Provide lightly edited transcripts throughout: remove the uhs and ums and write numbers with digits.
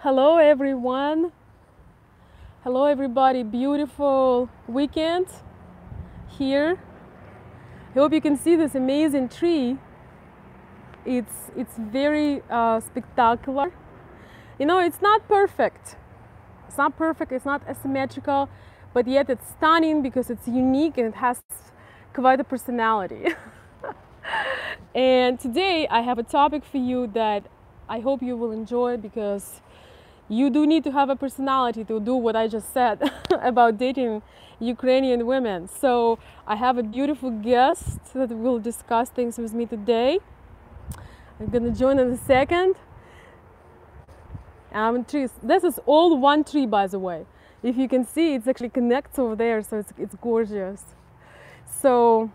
Hello everyone. Hello everybody. Beautiful weekend here. I hope you can see this amazing tree. It's very spectacular. You know, it's not perfect. It's not perfect. It's not asymmetrical, but yet it's stunning because it's unique and it has quite a personality. And today I have a topic for you that I hope you will enjoy because you do need to have a personality to do what I just said about dating Ukrainian women. So I have a beautiful guest that will discuss things with me today. I'm gonna join in a second. Trees. This is all one tree, by the way. If you can see, it's actually connects over there, so it's gorgeous. So,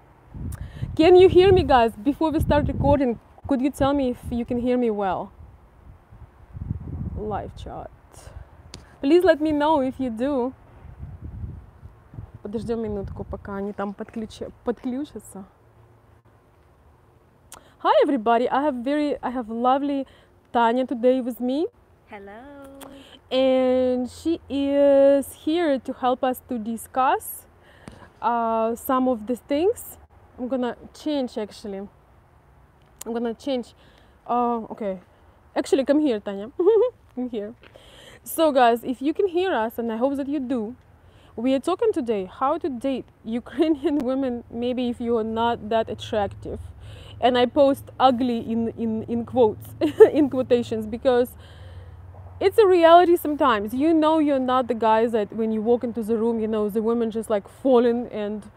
can you hear me, guys? Before we start recording, could you tell me if you can hear me well? Live chat. Please let me know if you do. Подождем минутку, пока они там подключатся. Hi everybody. I have lovely Tanya today with me. Hello. And she is here to help us to discuss some of the things. I'm gonna change actually. Okay. Actually, come here, Tanya. Come here. So guys, if you can hear us, and I hope that you do, we are talking today how to date Ukrainian women, maybe if you are not that attractive. And I post ugly in quotes, in quotations, because it's a reality sometimes. You know you're not the guys that when you walk into the room, you know, the women just like falling and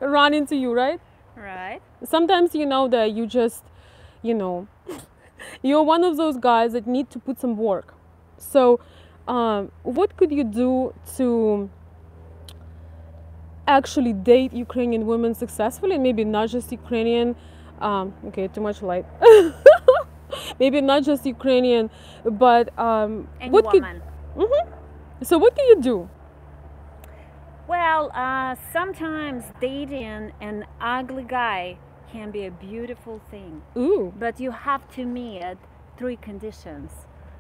run into you, right? Right. Sometimes you know that you just, you know, you're one of those guys that need to put some work. So what could you do to actually date Ukrainian women successfully? Maybe not just Ukrainian, okay, too much light. Maybe not just Ukrainian, but Any what woman. So what can you do? Well, sometimes dating an ugly guy can be a beautiful thing. Ooh. But you have to meet 3 conditions.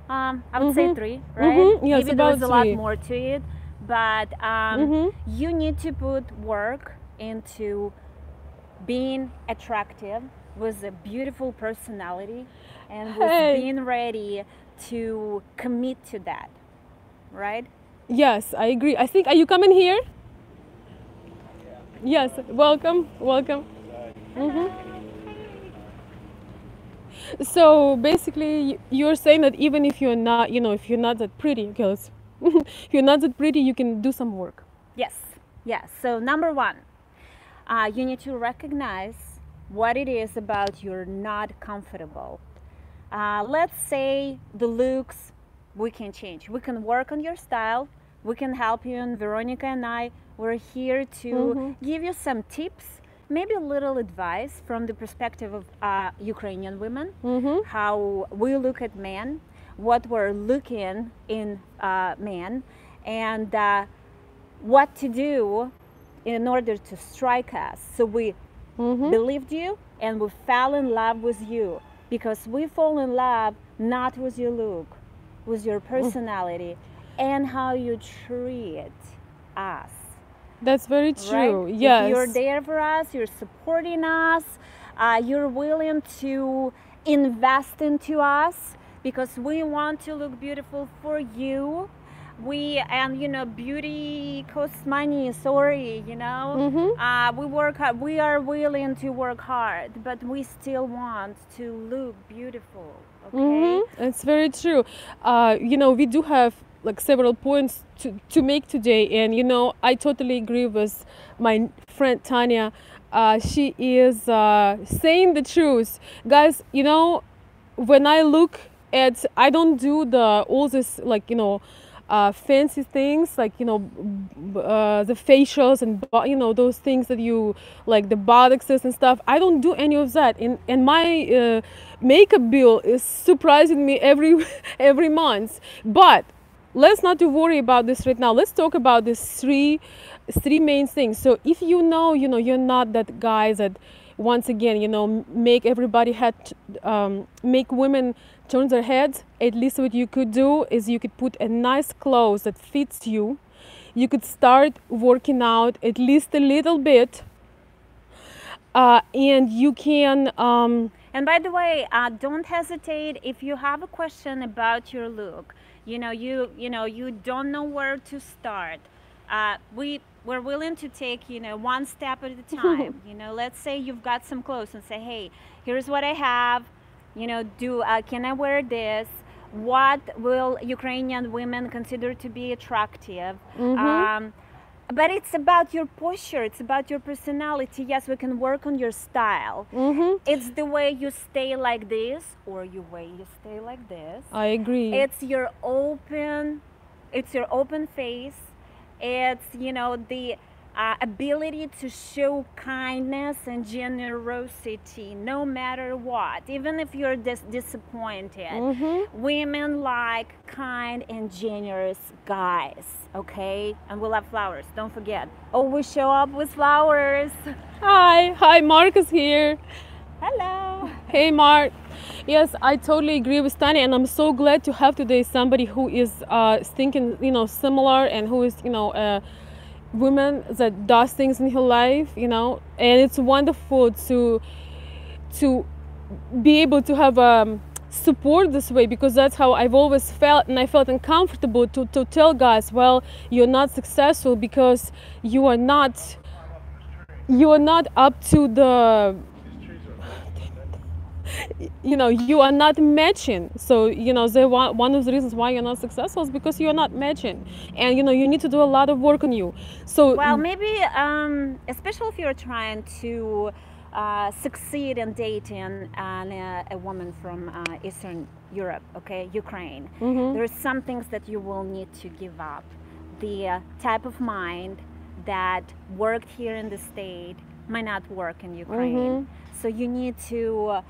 I would say 3, right? Yes, Maybe there's a lot 3. more to it, but you need to put work into being attractive with a beautiful personality and with being ready to commit to that, right? Yes, I agree. I think, are you coming here? Yes, welcome. So basically, you're saying that even if you're not, you know, if you're not that pretty, girls, if you're not that pretty, you can do some work. Yes. So number 1, you need to recognize what it is about you're not comfortable. Let's say the looks, we can change. We can work on your style. We can help you, and Veronica and I, we're here to give you some tips, maybe a little advice from the perspective of Ukrainian women, how we look at men, what we're looking in men, and what to do in order to strike us. So we believed you and we fell in love with you, because we fall in love not with your look, with your personality and how you treat us. That's very true. Right? Yes. If you're there for us, you're supporting us, you're willing to invest into us, because we want to look beautiful for you. You know, beauty costs money, sorry, you know. We work hard, we are willing to work hard, but we still want to look beautiful, okay? It's very true. You know, we do have like several points to make today, and you know, I totally agree with my friend Tanya. She is saying the truth. Guys, you know, when I look at, I don't do all this, like, you know, fancy things, like, you know, the facials and, you know, those things that you like, the botoxes and stuff. I don't do any of that, and my makeup bill is surprising me every month. But let's not to worry about this right now. Let's talk about these three main things. So if you know you're not that guy that once again, you know, make everybody make women turn their heads, at least what you could do is you could put a nice clothes that fits you. You could start working out at least a little bit, and you can And by the way, don't hesitate if you have a question about your look. You don't know where to start. We're willing to take one step at a time. Let's say you've got some clothes and say, hey, here's what I have. Can I wear this? What will Ukrainian women consider to be attractive? But it's about your posture, it's about your personality. Yes, we can work on your style. It's the way you stay like this or the way you stay like this. I agree. It's your open face. It's the ability to show kindness and generosity no matter what, even if you're disappointed. Women like kind and generous guys, okay? And we love flowers, don't forget, always show up with flowers. Hi, Mark is here. Hello. Hey, Mark. Yes, I totally agree with Tanya, and I'm so glad to have today somebody who is thinking similar, and who is woman that does things in her life, and it's wonderful to be able to have support this way, because that's how I've always felt, and I felt uncomfortable to tell guys, well, you're not successful because you are not up to the you are not matching. So one of the reasons why you're not successful is because you're not matching, and you need to do a lot of work on you. So well, maybe especially if you're trying to succeed in dating a woman from Eastern Europe, okay, Ukraine, there's some things that you will need to give up. The type of mind that worked here in the state might not work in Ukraine. So you need to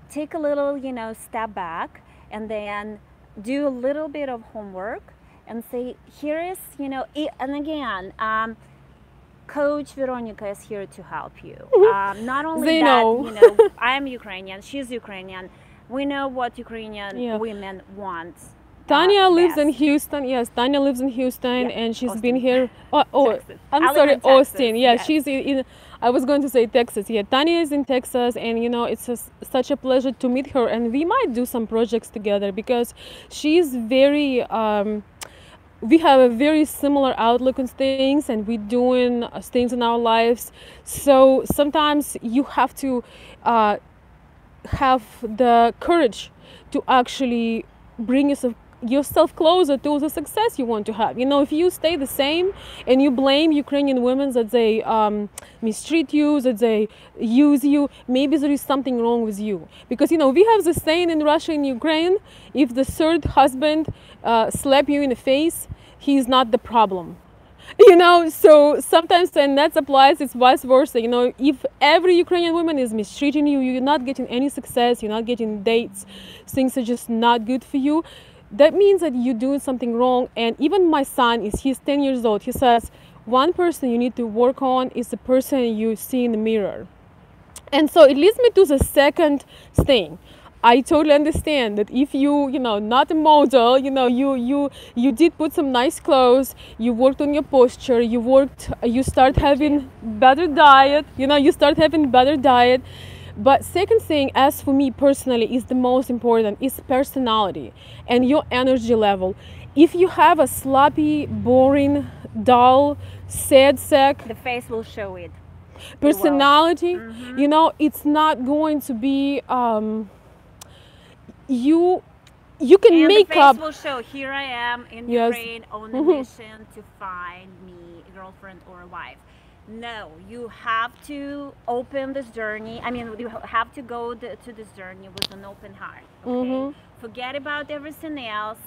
take a little, step back, and then do a little bit of homework and say, here is, and again, Coach Veronica is here to help you. Not only that, I am Ukrainian, she's Ukrainian. We know what Ukrainian women want. Tanya lives in Houston. Yes, Tanya lives in Houston, and she's been here. I'm sorry, Austin. Yeah, yes. She's in. I was going to say Texas. Yeah, Tanya is in Texas, and it's such a pleasure to meet her. And we might do some projects together, because she's very. We have a very similar outlook on things, and we're doing things in our lives. So sometimes you have to have the courage to actually bring yourself closer to the success you want to have. If you stay the same and you blame Ukrainian women that they mistreat you, that they use you, maybe there is something wrong with you. Because we have the saying in Russia and Ukraine, if the third husband slap you in the face, he is not the problem. So sometimes, and that applies, it's vice versa. If every Ukrainian woman is mistreating you, you're not getting any success, you're not getting dates, things are just not good for you. That means that you're doing something wrong. And even my son, he's 10 years old, he says, one person you need to work on is the person you see in the mirror. And so it leads me to the second thing. I totally understand that if not a model, you did put some nice clothes, you worked on your posture, you start having better diet, you start having better diet. But second thing, as for me personally, is the most important, is personality and your energy level. If you have a sloppy, boring, dull, sad sack, the face will show it. Personality, it's not going to be you can and make the face up. Will show, here I am in Ukraine on a mission to find me a girlfriend or a wife. No, you have to open this journey. I mean, you have to go to this journey with an open heart. Okay, forget about everything else.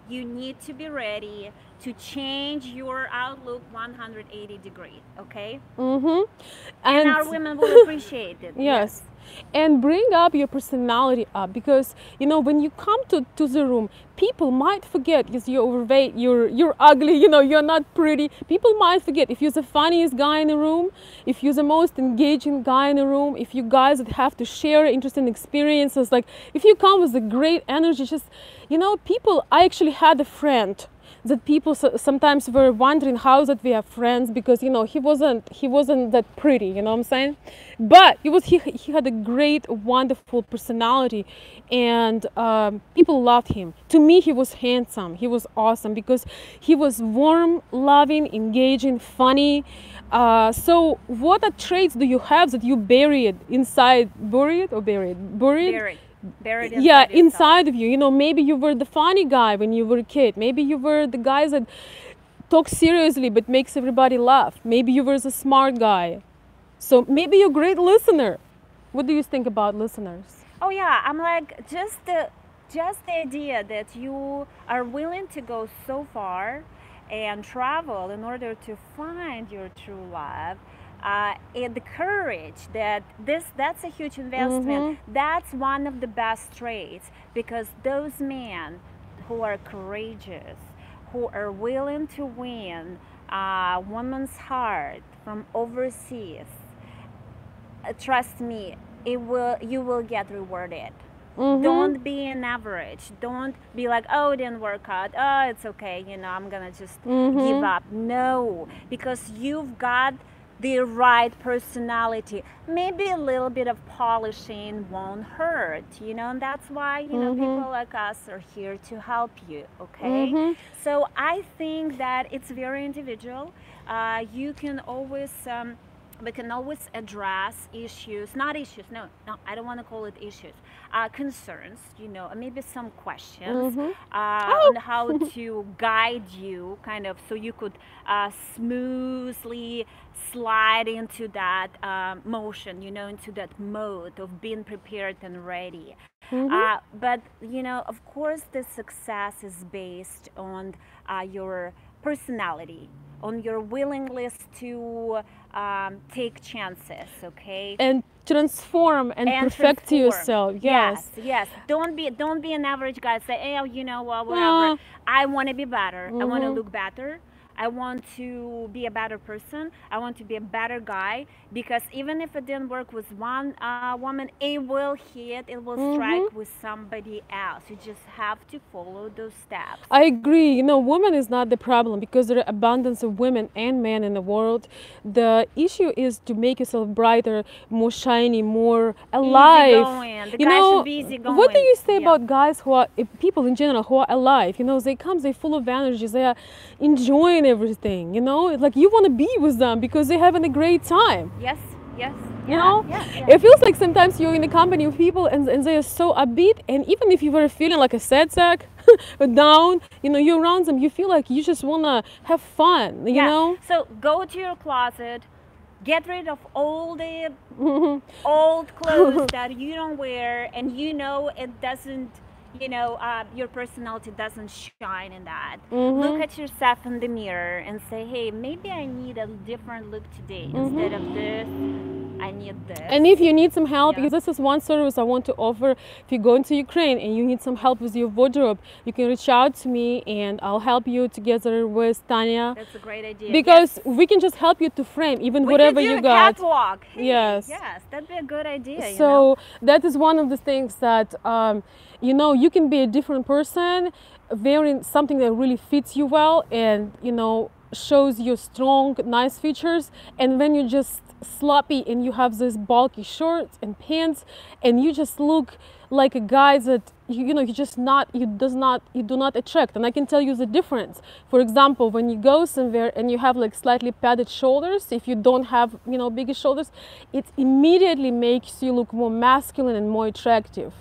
You need to be ready to change your outlook 180 degrees. Okay. And our women will appreciate it. Yes. and bring up your personality up, because you know when you come to the room, people might forget because you're overweight, you're ugly, you know, you're not pretty. People might forget if you're the funniest guy in the room, if you're the most engaging guy in the room, if you guys that have to share interesting experiences, like if you come with a great energy, just, you know, people. I actually had a friend that people sometimes were wondering how that we are friends, because you know he wasn't that pretty, you know what I'm saying, but he had a great, wonderful personality, and people loved him. To me, he was handsome, he was awesome, because he was warm, loving, engaging, funny. So what traits do you have that you buried inside, Buried yeah, inside yourself. inside of you? You know, maybe you were the funny guy when you were a kid, maybe you were the guy that talks seriously but makes everybody laugh, maybe you were the smart guy, so maybe you're a great listener. What do you think about listeners? Oh yeah, I'm like, just the idea that you are willing to go so far and travel in order to find your true love, and the courage that's a huge investment. That's one of the best traits, because those men who are courageous, who are willing to win a woman's heart from overseas, trust me, you will get rewarded. Don't be an average. Don't be like, oh, it didn't work out, oh, it's okay, you know, I'm gonna just give up. No, because you've got the right personality. Maybe a little bit of polishing won't hurt, you know, and that's why, you know, people like us are here to help you. Okay, so I think that it's very individual. You can always we can always address issues, not issues, no, I don't want to call it issues, concerns, you know, maybe some questions on how to guide you, kind of, so you could smoothly slide into that motion, you know, into that mode of being prepared and ready. But, you know, of course, the success is based on your personality, on your willingness to take chances, okay? And transform and perfect yourself. Yes. Yes. Don't be an average guy. Say, hey, you know what, whatever. I want to be better. I want to look better. I want to be a better person. I want to be a better guy, because even if it didn't work with one woman, it will strike with somebody else. You just have to follow those steps. I agree. You know, woman is not the problem, because there are abundance of women and men in the world. The issue is to make yourself brighter, more shiny, more alive. Easygoing. The you guy know, should be easygoing. what do you say about guys who are, people in general who are alive? You know, they come, they're full of energy, they are enjoying everything, you know, it's like you want to be with them because they're having a great time. Yes. You know, it feels like sometimes you're in a company of people and they are so upbeat, and even if you were feeling like a sad sack or down, you know, you're around them, you feel like you just want to have fun, you know. So go to your closet, get rid of all the old clothes that you don't wear, and you know it doesn't, you know, your personality doesn't shine in that. Look at yourself in the mirror and say, hey, maybe I need a different look today. Instead of this, I need this. And if you need some help, because this is one service I want to offer, if you go into Ukraine and you need some help with your wardrobe, you can reach out to me and I'll help you together with Tanya. That's a great idea. Because we can just help you to frame even whatever you got. Catwalk. Hey, yes, that'd be a good idea. So that is one of the things that you know, you can be a different person wearing something that really fits you well and, you know, shows you strong, nice features, and when you're just sloppy and you have this bulky shorts and pants and you just look like a guy that you know, you do not attract. And I can tell you the difference. For example, when you go somewhere and you have like slightly padded shoulders, if you don't have, you know, bigger shoulders, it immediately makes you look more masculine and more attractive,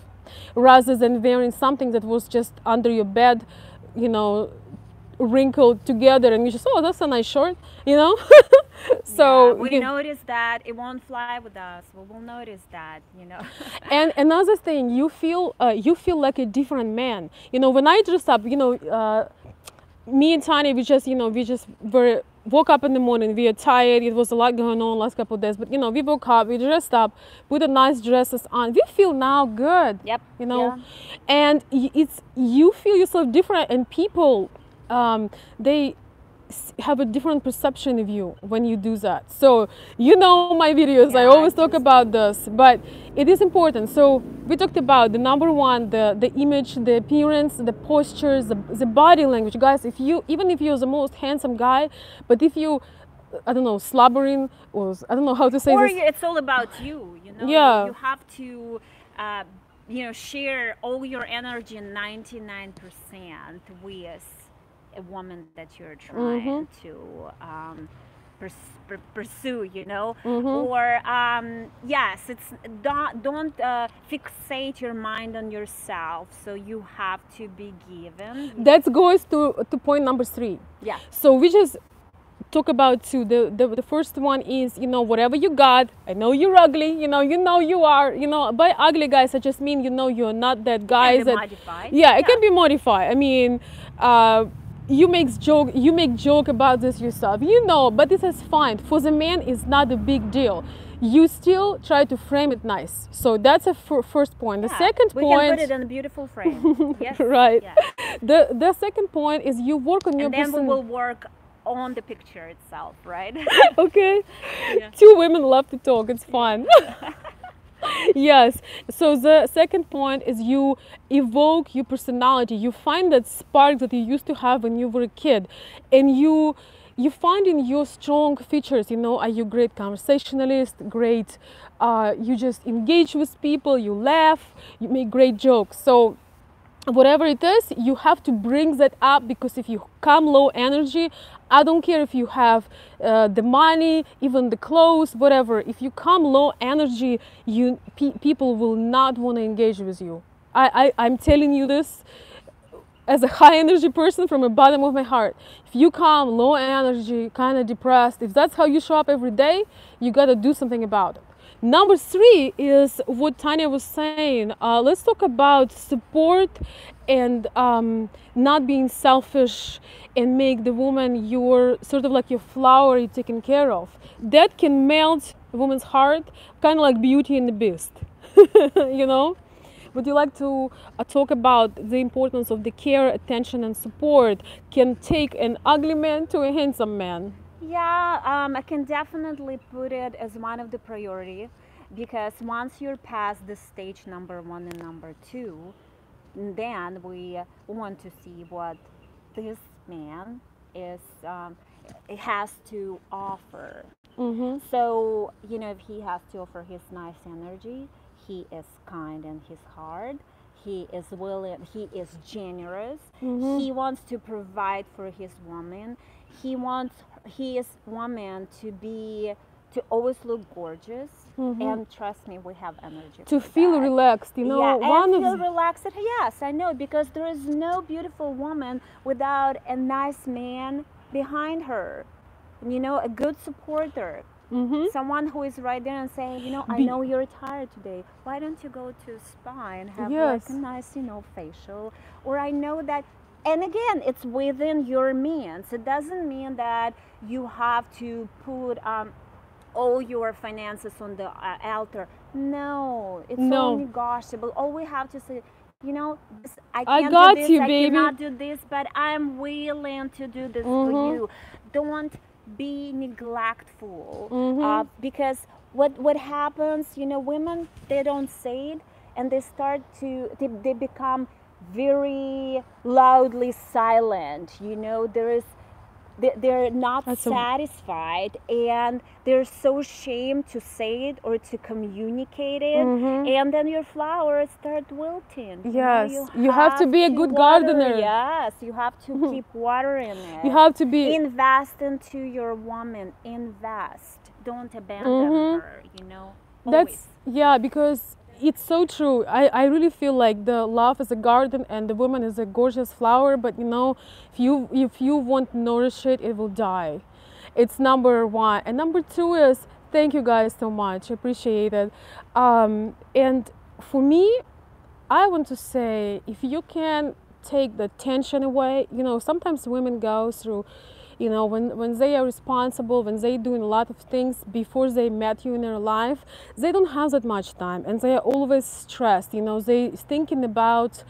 rather than wearing something that was just under your bed, you know, wrinkled together, and you just, oh, that's a nice short, you know. So we notice that. It won't fly with us. We will notice that, you know. And another thing, you feel like a different man. You know, when I dress up, you know, me and Tanya, we just were woke up in the morning, we are tired, it was a lot going on last couple of days, but you know, we woke up, we dressed up, put the nice dresses on, we feel now good. Yep. You know, Yeah. and it's, you feel yourself different, and people, they have a different perception of you when you do that. So you know my videos, I Yeah, always I talk just- about this, but it is important. So we talked about the number one, the image, the appearance, the postures, the body language. Guys, if you, even if you're the most handsome guy, but if you, I don't know, slobbering, or I don't know how to say Or this. it's all about you, you know. Yeah. You have to, you know, share all your energy 99% with a woman that you're trying to pursue, you know. Or yes, it's don't fixate your mind on yourself. So you have to be given. That goes to point number 3. Yeah. So we just talk about two. The first one is, you know, whatever you got, I know you're ugly, you know you are, you know, by ugly, guys, I just mean, you know, you're not that guy Can be that, modified. yeah, it can be modified. I mean, you make joke about this yourself, you know, but this is fine. For the man, it's not a big deal. You still try to frame it nice. So that's a first point. The second we point, can put it in a beautiful frame. Yes. right. Yes. The second point is you work on your And then we person. will work on the picture itself, right? Okay. Yeah. Two women love to talk, it's fun. Yes. So the second point is you evoke your personality. You find that spark that you used to have when you were a kid, and you find in your strong features. You know, are you great conversationalist? Great. You just engage with people. You laugh. You make great jokes. So whatever it is, you have to bring that up, because if you come low energy, I don't care if you have the money, even the clothes, whatever. If you come low energy, people will not want to engage with you. I'm telling you this as a high energy person from the bottom of my heart. If you come low energy, kind of depressed, if that's how you show up every day, you got to do something about it. Number 3 is what Tanya was saying. Let's talk about support and not being selfish, and make the woman your sort of like your flower you're taken care of. That can melt a woman's heart, kind of like Beauty and the Beast. You know? Would you like to talk about the importance of the care, attention, and support can take an ugly man to a handsome man? Yeah, I can definitely put it as one of the priority, because once you're past the stage number 1 and number 2, then we want to see what this man is has to offer. So, you know, if he has to offer his nice energy, he is kind in his heart, he is willing, he is generous, he wants to provide for his woman, he wants his woman to always look gorgeous, and trust me, we have energy To for feel that. relaxed, you know. Yeah, one and feel of relaxed. Yes, I know, because there is no beautiful woman without a nice man behind her. You know, a good supporter. Someone who is right there and saying, you know, I know you're tired today. Why don't you go to spa and have like a nice, you know, facial? Or I know that, and again, it's within your means. It doesn't mean that you have to put all your finances on the altar. No, it's all negotiable. All we have to say, you know, I can't got do this, you, I baby. cannot do this, but I'm willing to do this for you. Don't be neglectful, because what happens, you know, women, they don't say it, and they start to they become very loudly silent. You know, they're not satisfied, and they're so ashamed to say it or to communicate it, and then your flowers start wilting. Yes, you have to be a good water, gardener. yes, you have to keep watering it. You have to be invest into your woman. Invest, don't abandon her, you know. That's yeah, because it's so true. I really feel like the love is a garden and the woman is a gorgeous flower, but you know, if you won't nourish it, it will die. It's number 1. And number 2 is, thank you guys so much, appreciate it. And for me, I want to say, if you can take the tension away, you know, sometimes women go through You know, when they are responsible, when they doing a lot of things before they met you in their life, they don't have that much time, and they are always stressed. You know, they thinking about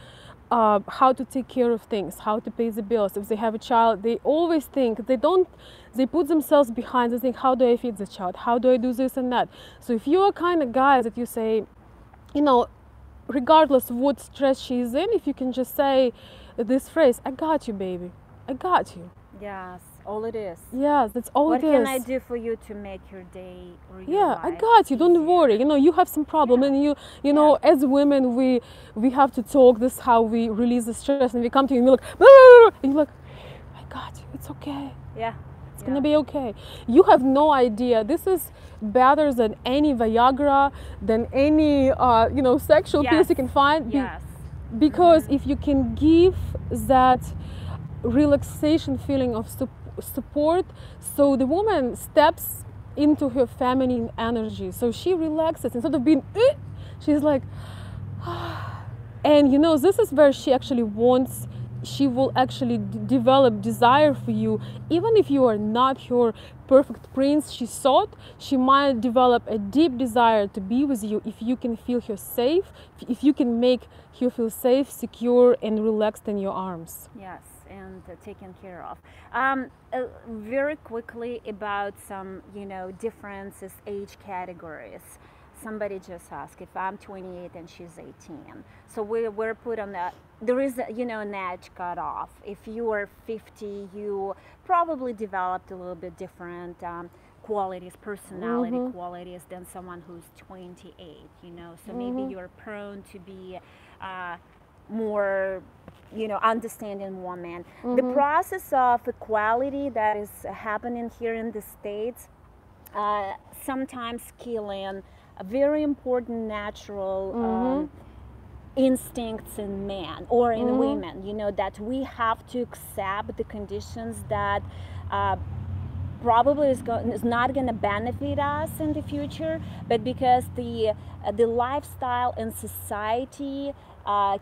how to take care of things, how to pay the bills. If they have a child, they always think, they put themselves behind. They think, how do I feed the child? How do I do this and that? So if you're a kind of guy that you say, you know, regardless of what stress she's in, if you can just say this phrase, I got you, baby, I got you. Yes, all it is. Yes, that's all What it is. can I do for you to make your day or your Yeah, I life got you. Don't easier? worry. You know, you have some problem, Yeah. and you know, as women, we have to talk. This is how we release the stress, and we come to you and we're like, "Blah, blah, blah," and you're like, I got you. It's okay. Yeah. It's gonna be okay. You have no idea. This is better than any Viagra, than any you know, sexual pills Yes. you can find. Yes. Because if you can give that relaxation feeling of support, so the woman steps into her feminine energy, so she relaxes instead of being she's like and you know, this is where she actually wants, she will actually develop desire for you. Even if you are not her perfect prince she thought, she might develop a deep desire to be with you if you can feel her safe, if you can make her feel safe, secure, and relaxed in your arms. Yes, and taken care of. Very quickly about some, you know, differences, age categories. Somebody just asked if I'm 28 and she's 18. So we're put on that. There is, you know, an age cut off. If you are 50, you probably developed a little bit different qualities, personality qualities than someone who's 28, you know. So maybe you're prone to be more, you know, understanding woman. The process of equality that is happening here in the States sometimes kill in a very important natural instincts in men or in women, you know, that we have to accept the conditions that probably is not going to benefit us in the future, but because the lifestyle and society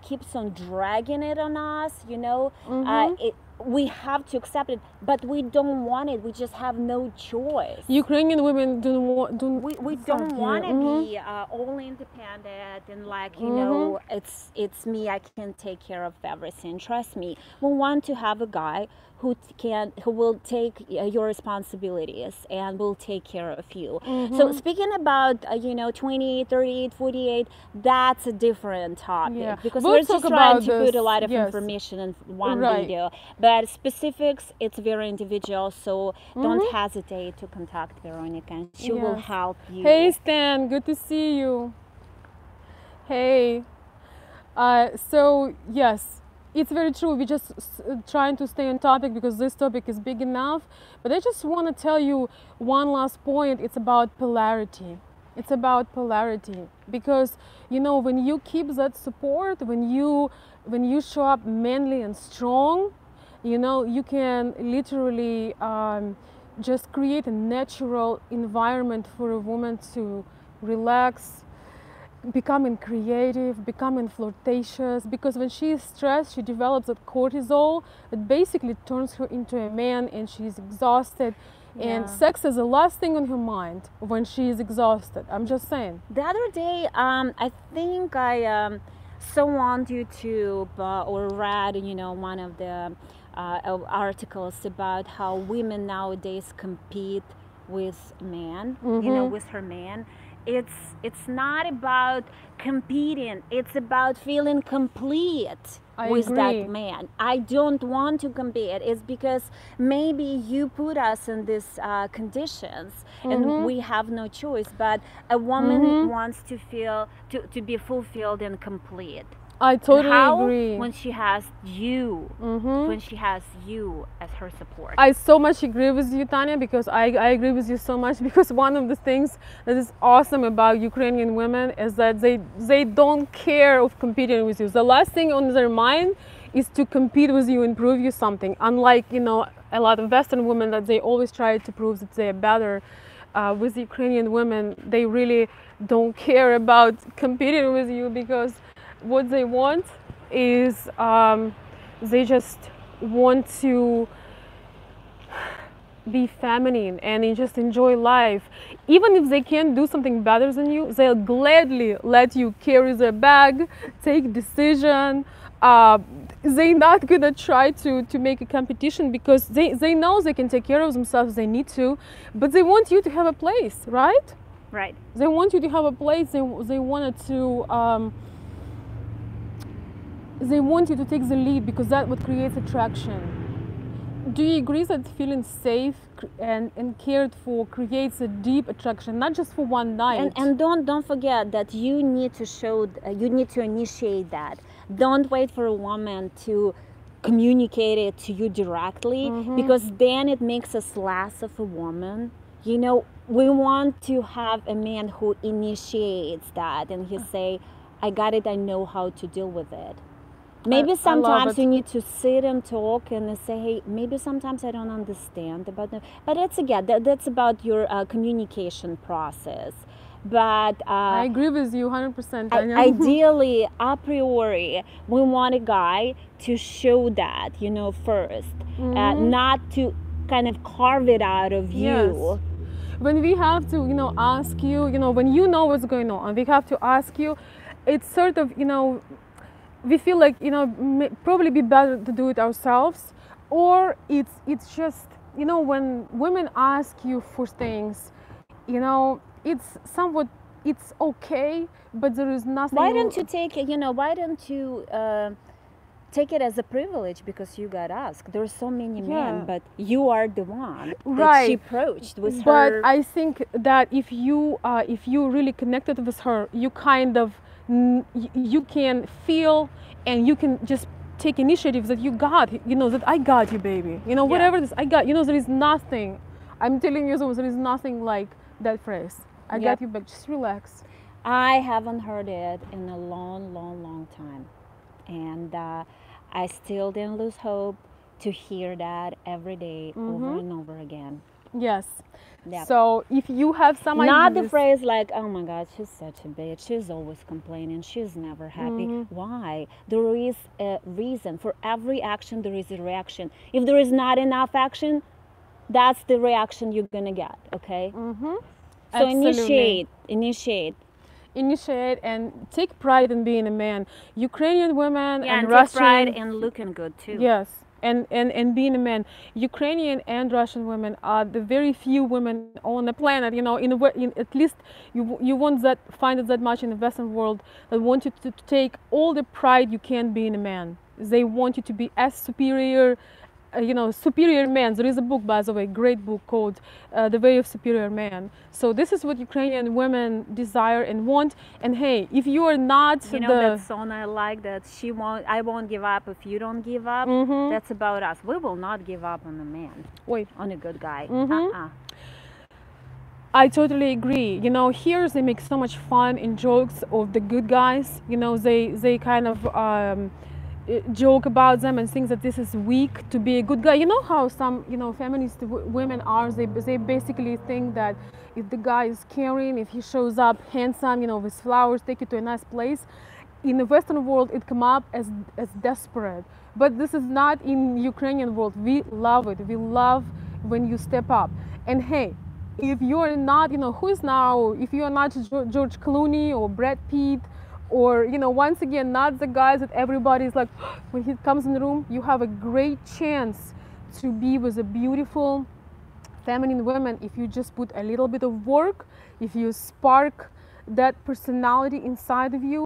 keeps on dragging it on us, you know, we have to accept it, but we don't want it. We just have no choice. Ukrainian women don't want. We don't want to be all independent and like, you know, it's me. I can take care of everything. Trust me. We want to have a guy who will take your responsibilities and will take care of you. So speaking about you know, 28, 38, 48, that's a different topic because we're just trying to put a lot of information in one video. But specifics, it's very individual, so don't hesitate to contact Veronica and she will help you. Hey Stan, good to see you. Hey. So yes, it's very true. We're just trying to stay on topic because this topic is big enough. But I just want to tell you one last point. It's about polarity. It's about polarity because, you know, when you keep that support, when you show up manly and strong, you know, you can literally just create a natural environment for a woman to relax, becoming creative, becoming flirtatious, because when she is stressed, she develops that cortisol that basically turns her into a man, and she's exhausted. And sex is the last thing on her mind when she is exhausted. I'm just saying. The other day, I think I saw on YouTube or read, you know, one of the articles about how women nowadays compete with men, you know, with her man. It's not about competing, it's about feeling complete with that man. I don't want to compete. It's because maybe you put us in these conditions and we have no choice, but a woman wants to feel to be fulfilled and complete. I totally agree. When she has you, when she has you as her support. I so much agree with you, Tanya, because I agree with you so much, because one of the things that is awesome about Ukrainian women is that they don't care of competing with you. The last thing on their mind is to compete with you and prove you something. Unlike, you know, a lot of Western women that they always try to prove that they are better. With Ukrainian women, they really don't care about competing with you, because what they want is they just want to be feminine and just enjoy life. Even if they can't do something better than you, they'll gladly let you carry their bag, take decision. Uh, they're not gonna try to make a competition because they know they can take care of themselves if they need to, but they want you to have a place, right? Right. They want you to have a place. They wanted to. They want you to take the lead because that's what creates attraction. Do you agree that feeling safe and cared for creates a deep attraction, not just for one night? And don't forget that you need to show, you need to initiate that. Don't wait for a woman to communicate it to you directly, because then it makes us less of a woman. You know, we want to have a man who initiates that and he say, I got it, I know how to deal with it. Maybe sometimes you need to sit and talk and say, hey, maybe sometimes I don't understand about them. But it's again, that's about your communication process. But I agree with you 100%. Ideally, a priori, we want a guy to show that, you know, first, not to kind of carve it out of you. Yes. When we have to, you know, ask you, you know, when you know what's going on, we have to ask you, it's sort of, you know, we feel like, you know, probably be better to do it ourselves, or it's just, you know, when women ask you for things, you know, it's somewhat, it's okay, but there is nothing. Why don't you take it, you know, why don't you take it as a privilege because you got asked? There are so many men, but you are the one that she approached with her. But I think that if you really connected with her, you kind of, you can feel and you can just take initiatives that you got, you know, that I got you, baby, you know, whatever this, I got, you know, there is nothing, I'm telling you, there is nothing like that phrase, I got you back, just relax. I haven't heard it in a long time, and I still didn't lose hope to hear that every day over and over again. Yes. So if you have some ideas, not the phrase like, oh my God, she's such a bitch, she's always complaining, she's never happy. Why? There is a reason. For every action there is a reaction. If there is not enough action, that's the reaction you're gonna get. Okay. So initiate and take pride in being a man. Ukrainian women and take Russian pride in looking good too. Yes. And being a man. Ukrainian and Russian women are the very few women on the planet, you know, in at least you won't find it that much in the Western world, that want you to take all the pride you can being a man. They want you to be as superior, you know, superior man. There is a book, by the way, great book called The Way of Superior Man. So this is what Ukrainian women desire and want. And hey, if you are not, you know, that song I like, that I won't give up if you don't give up. That's about us. We will not give up on a man. On a good guy. I totally agree. You know, here they make so much fun and jokes of the good guys. You know, they kind of joke about them and think that this is weak to be a good guy. You know how some, you know, feminist women are, they basically think that if the guy is caring, if he shows up handsome, you know, with flowers, take you to a nice place, in the Western world it come up as desperate. But this is not in Ukrainian world. We love it. We love when you step up. And hey, if you're not, you know, who is now, if you're not George Clooney or Brad Pitt, or, you know, once again, not the guys that everybody's like, when he comes in the room, you have a great chance to be with a beautiful feminine woman if you just put a little bit of work, if you spark that personality inside of you.